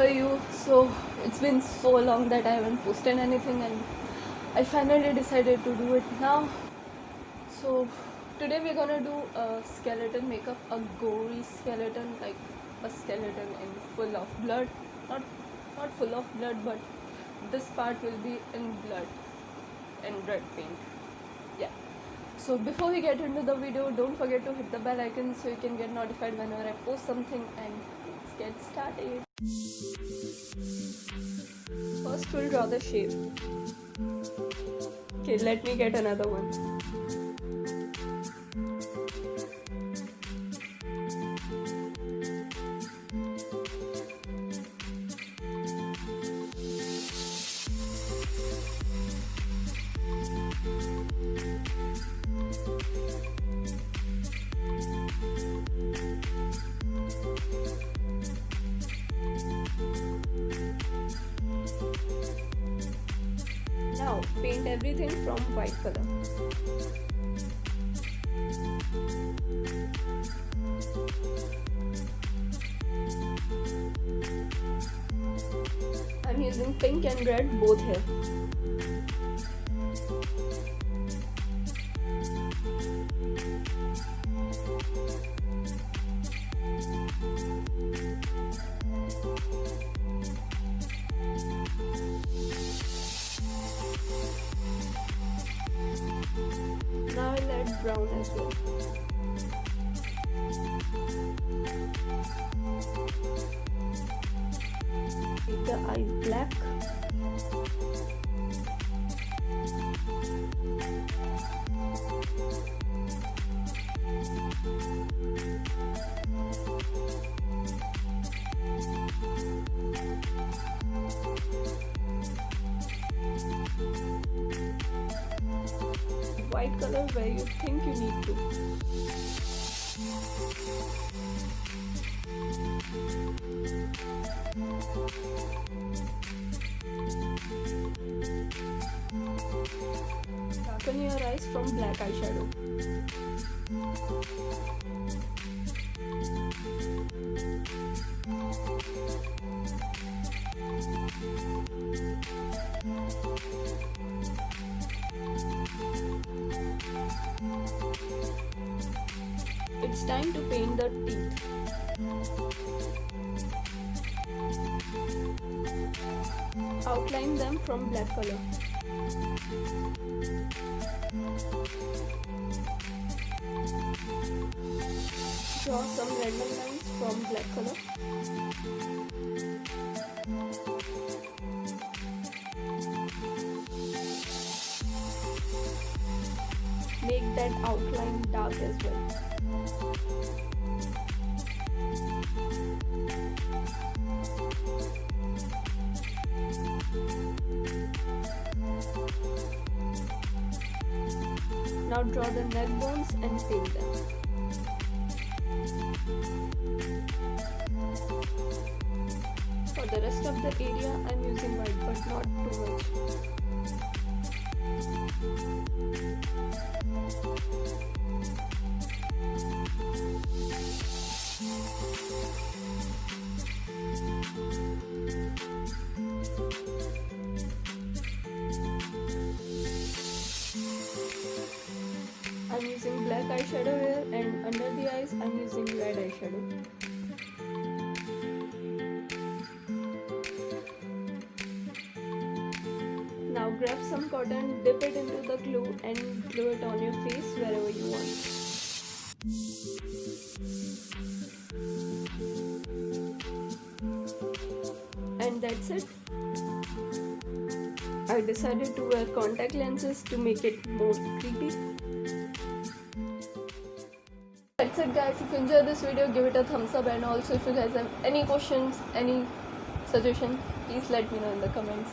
are you? So it's been so long that I haven't posted anything, and I finally decided to do it now. So today we're gonna do a skeleton makeup, a gory skeleton, like a skeleton in full of blood. Not full of blood, but this part will be in blood and red paint. Yeah. So before we get into the video, don't forget to hit the bell icon so you can get notified whenever I post something, and let's get started. First we'll draw the shape. Okay, let me get another one. Now paint everything from white color. I'm using pink and red both here. Now I'll add brown as well. Make the eyes black. White color where you think you need to. Darken your eyes from black eyeshadow. It's time to paint the teeth. Outline them from black color. Draw some random lines from black color. Make that outline dark as well. Now draw the neck bones and paint them. For the rest of the area, I am using white, but not too much. I'm using black eyeshadow here, and under the eyes I'm using red eyeshadow. Now grab some cotton, dip it into the glue and glue it on your face wherever you want. And that's it. I decided to wear contact lenses to make it more creepy. That's it guys. If you enjoyed this video, give it a thumbs up, and also if you guys have any questions, any suggestion, please let me know in the comments.